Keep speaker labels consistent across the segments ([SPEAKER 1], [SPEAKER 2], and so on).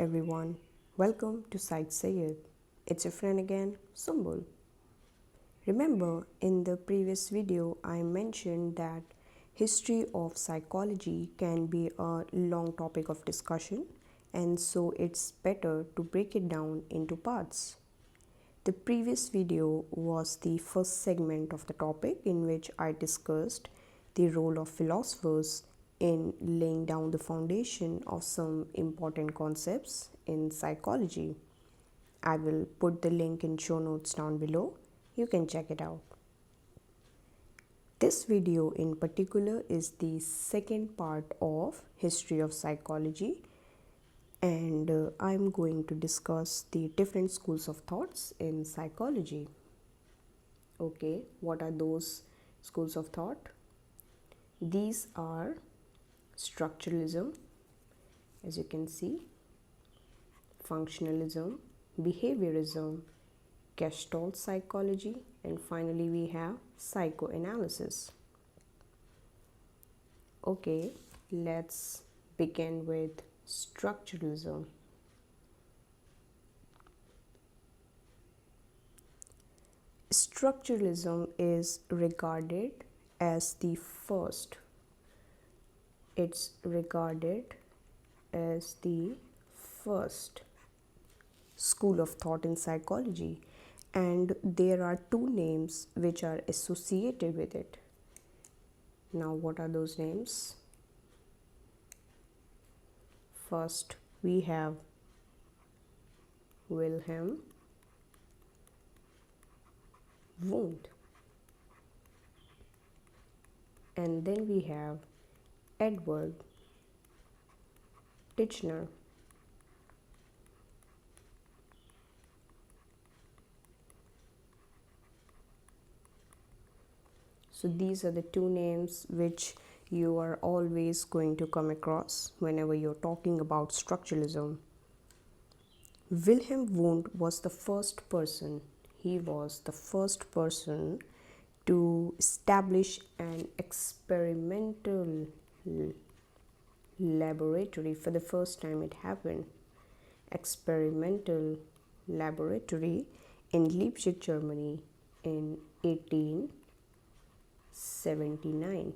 [SPEAKER 1] everyone, welcome to Psyched Syed. It's your friend again, Sumbul. Remember, in the previous video, I mentioned that history of psychology can be a long topic of discussion, and so it's better to break it down into parts. The previous video was the first segment of the topic in which I discussed the role of philosophers in laying down the foundation of some important concepts in psychology. I will put the link in show notes down below. You can check it out. This video in particular is the second part of History of Psychology, and I'm going to discuss the different schools of thoughts in psychology. Okay, what are those schools of thought? These are Structuralism, as you can see, Functionalism, Behaviorism, Gestalt Psychology, and finally we have Psychoanalysis. Okay, let's begin with Structuralism. Structuralism is regarded as the first. It's regarded as the first school of thought in psychology, and there are two names which are associated with it. Now, what are those names? First, we have Wilhelm Wundt, and then we have Edward Titchener. So these are the two names which you are always going to come across whenever you're talking about structuralism. Wilhelm Wundt was the first person. He was the first person to establish an experimental laboratory. For the first time it happened. Experimental laboratory in Leipzig, Germany in 1879.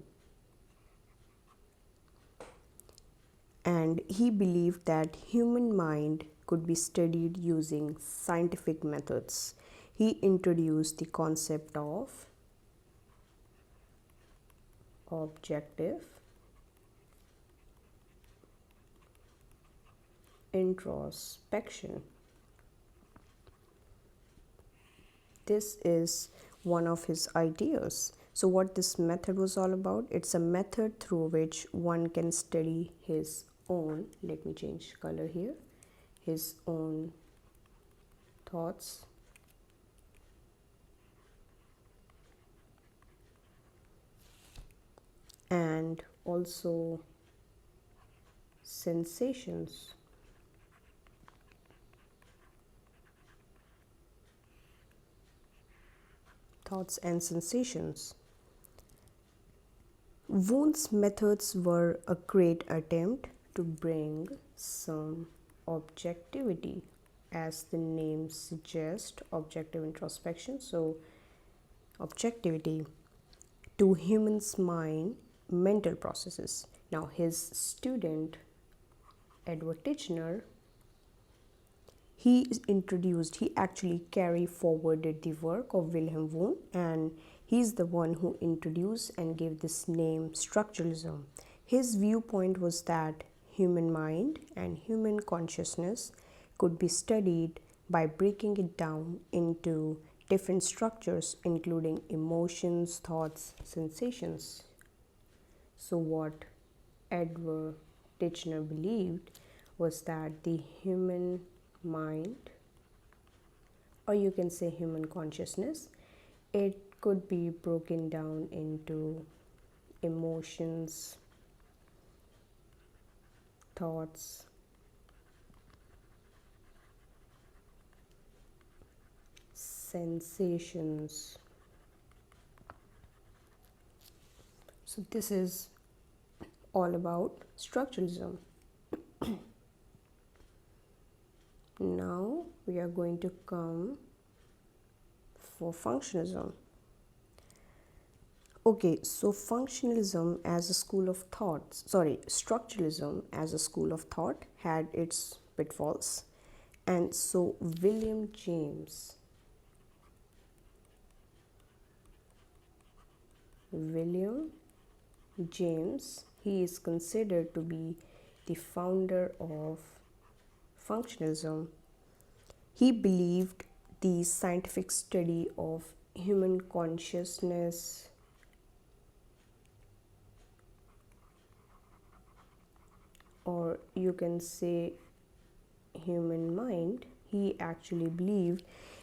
[SPEAKER 1] And he believed that human mind could be studied using scientific methods. He introduced the concept of objective introspection. This is one of his ideas. So what this method was all about? It's a method through which one can study his own, let me change color here, his own thoughts and also sensations. Thoughts and sensations. Wundt's methods were a great attempt to bring some objectivity, as the name suggests, objective introspection. So, objectivity to human's mind, mental processes. Now, his student Edward Titchener, he actually carried forwarded the work of Wilhelm Wundt, and he's the one who introduced and gave this name structuralism. His viewpoint was that human mind and human consciousness could be studied by breaking it down into different structures, including emotions, thoughts, sensations. So what Edward Titchener believed was that the human mind, or you can say human consciousness, it could be broken down into emotions, thoughts, sensations. So this is all about structuralism. Now we are going to come for functionalism. Okay, so functionalism as a school of thought, structuralism as a school of thought had its pitfalls. And so William James, he is considered to be the founder of functionalism. He believed the scientific study of human consciousness, or you can say human mind, he actually believed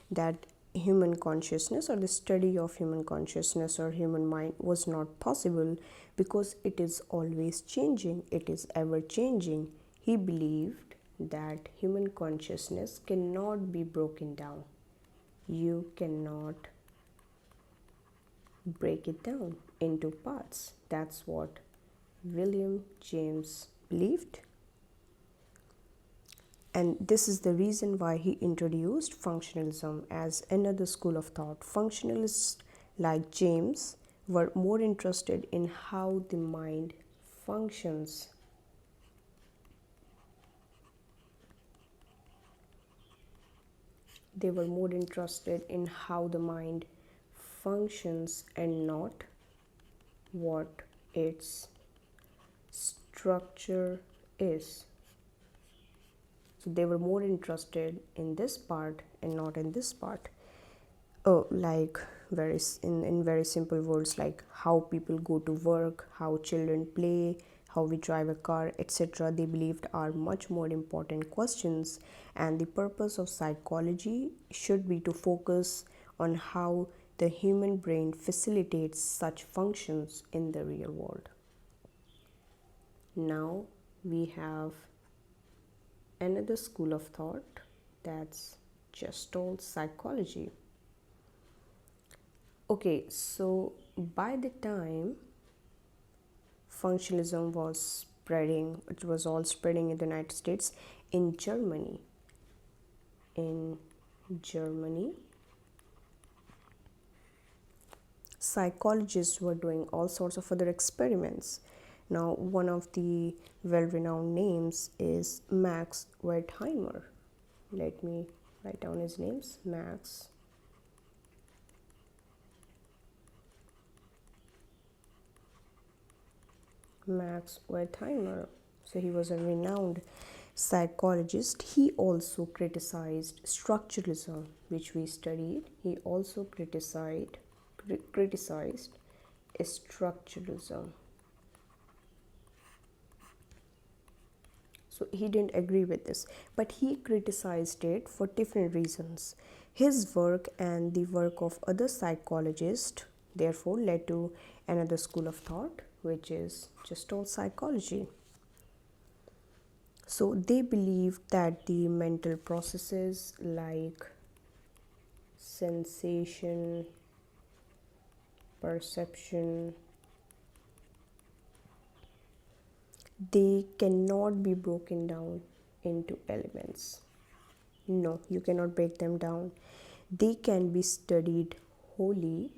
[SPEAKER 1] that human consciousness or the study of human consciousness or human mind was not possible because it is always changing, it is ever changing. He believed that human consciousness cannot be broken down. You cannot break it down into parts. That's what William James believed. And this is the reason why he introduced functionalism as another school of thought. Functionalists like James were more interested in how the mind functions. They were more interested in how the mind functions and not what its structure is. So they were more interested in this part and not in this part. Like in very simple words, like how people go to work, how children play, how we drive a car, etc. They believed are much more important questions, and the purpose of psychology should be to focus on how the human brain facilitates such functions in the real world. Now we have another school of thought, that's Gestalt Psychology. Okay, so by the time functionalism was spreading, it was all spreading in the United States. In Germany, psychologists were doing all sorts of other experiments. Now, one of the well-renowned names is Max Wertheimer. Let me write down his names. Max Wertheimer. So he was a renowned psychologist. He also criticized structuralism, which we studied. He also criticized structuralism. So he didn't agree with this, but he criticized it for different reasons. His work and the work of other psychologists therefore led to another school of thought, which is Gestalt Psychology. So they believe that the mental processes like sensation, perception, they cannot be broken down into elements. No, you cannot break them down. They can be studied wholly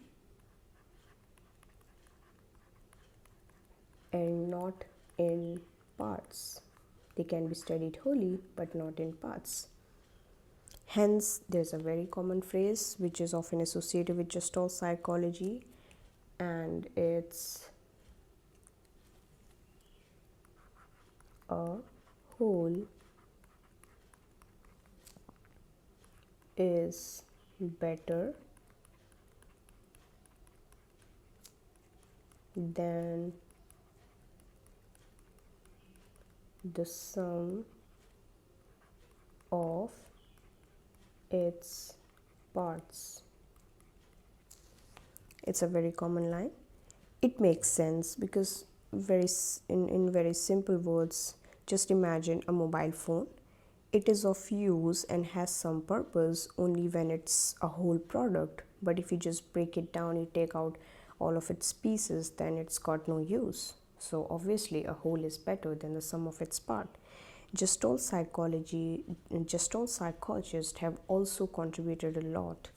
[SPEAKER 1] and not in parts. They can be studied wholly but not in parts. Hence, there's a very common phrase which is often associated with Gestalt psychology, and it's a whole is better than the sum of its parts. It's a very common line. It makes sense because in very simple words, just imagine a mobile phone. It is of use and has some purpose only when it's a whole product. But if you just break it down, you take out all of its pieces, then it's got no use. So obviously a whole is better than the sum of its part. Gestalt psychologists have also contributed a lot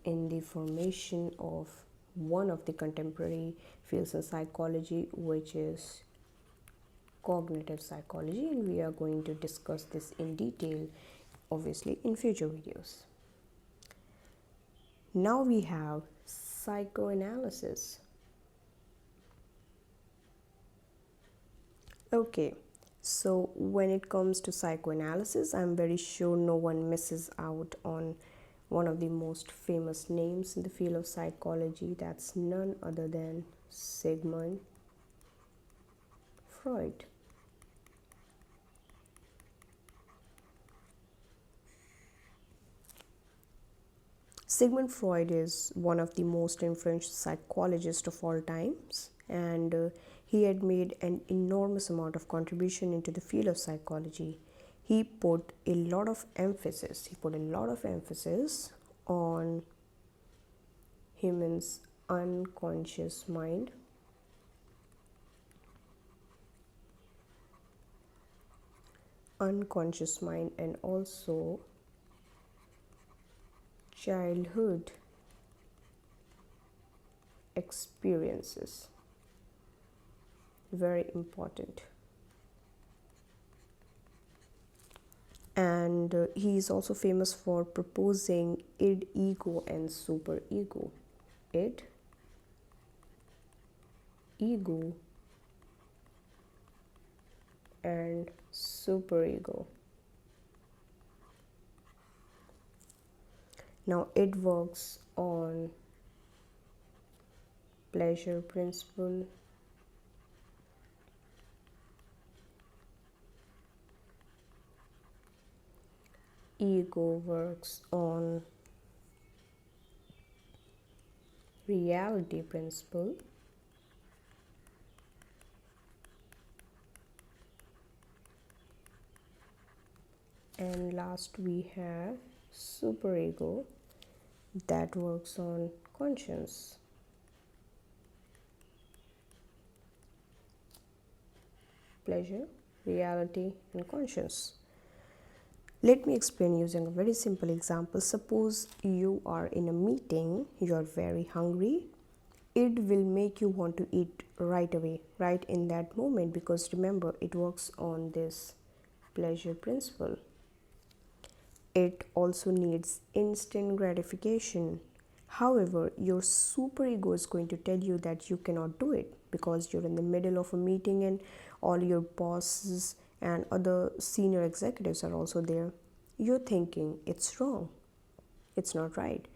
[SPEAKER 1] in the formation of one of the contemporary fields in psychology, which is cognitive psychology, and we are going to discuss this in detail, obviously, in future videos. Now we have psychoanalysis. Okay, so when it comes to psychoanalysis, I'm very sure no one misses out on one of the most famous names in the field of psychology. That's none other than Sigmund Freud. Sigmund Freud is one of the most influential psychologists of all times, and he had made an enormous amount of contribution into the field of psychology. He put a lot of emphasis. On humans' unconscious mind, and also childhood experiences. Very important. And he is also famous for proposing id, ego, and super ego. Id, ego, and superego. Now it works on pleasure principle, ego works on reality principle, and last we have superego that works on conscience. Pleasure, reality, and conscience. Let me explain using a very simple example. Suppose you are in a meeting, you are very hungry. It will make you want to eat right away, right in that moment, because remember, it works on this pleasure principle. It also needs instant gratification. However, your superego is going to tell you that you cannot do it because you're in the middle of a meeting and all your bosses and other senior executives are also there. You're thinking it's wrong, it's not right.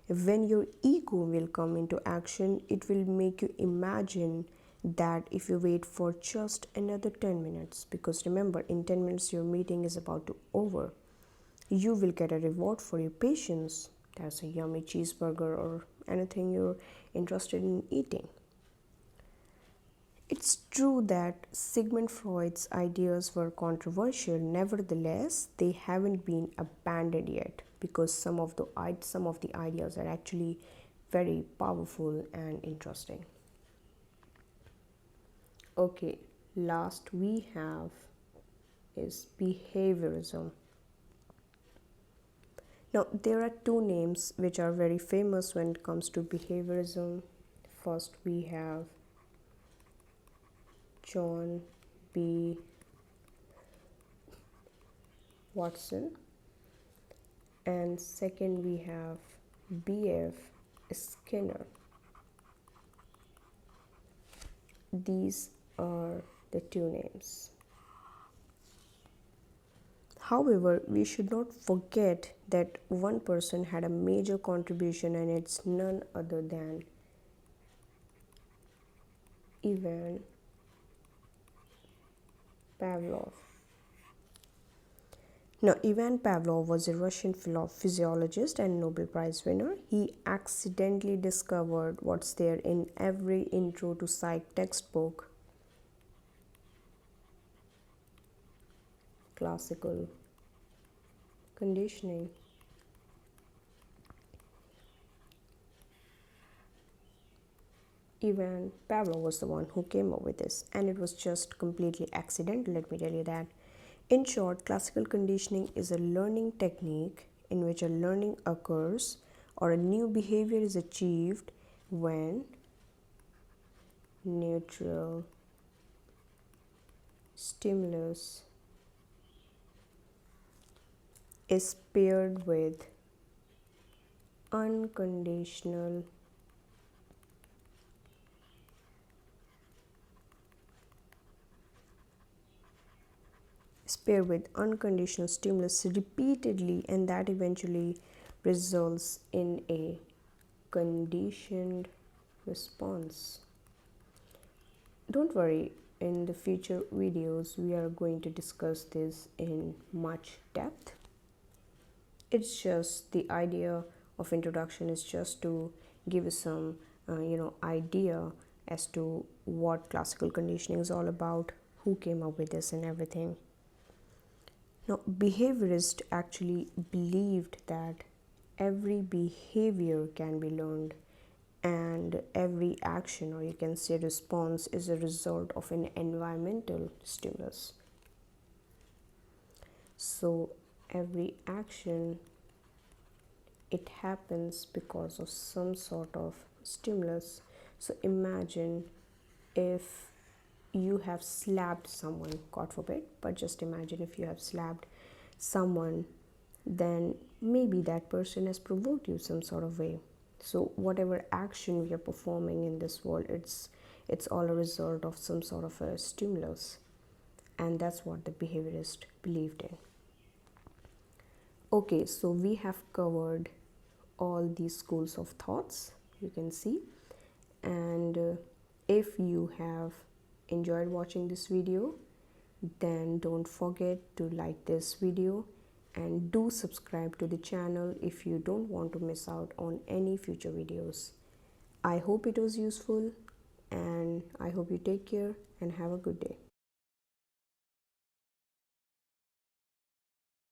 [SPEAKER 1] When your ego will come into action, it will make you imagine that if you wait for just another 10 minutes, because remember, in 10 minutes your meeting is about to over, you will get a reward for your patience. That's a yummy cheeseburger or anything you're interested in eating. It's true that Sigmund Freud's ideas were controversial. Nevertheless, they haven't been abandoned yet, because some of the ideas are actually very powerful and interesting. Okay, last we have is behaviorism. Now, there are two names which are very famous when it comes to behaviorism. First, we have John B. Watson, and second, we have B.F. Skinner. These are the two names. However, we should not forget that one person had a major contribution, and it's none other than Ivan Pavlov. Now, Ivan Pavlov was a Russian physiologist and Nobel Prize winner. He accidentally discovered what's there in every intro to psych textbook: classical conditioning. Ivan Pavlov was the one who came up with this, and it was just completely accidental, let me tell you that. In short, classical conditioning is a learning technique in which a learning occurs or a new behavior is achieved when neutral stimulus is paired with unconditional stimulus repeatedly, and that eventually results in a conditioned response. Don't worry, in the future videos we are going to discuss this in much depth. It's just the idea of introduction is just to give you some idea as to what classical conditioning is all about, who came up with this and everything. Now, behaviorists actually believed that every behavior can be learned and every action, or you can say response, is a result of an environmental stimulus. So every action, it happens because of some sort of stimulus. So imagine if you have slapped someone, God forbid, but just imagine if you have slapped someone, then maybe that person has provoked you some sort of way. So whatever action we are performing in this world, it's all a result of some sort of a stimulus, and that's what the behaviorist believed in. Okay, so we have covered all these schools of thoughts, you can see, and if you have enjoyed watching this video, then don't forget to like this video and do subscribe to the channel if you don't want to miss out on any future videos. I hope it was useful, and I hope you take care and have a good day.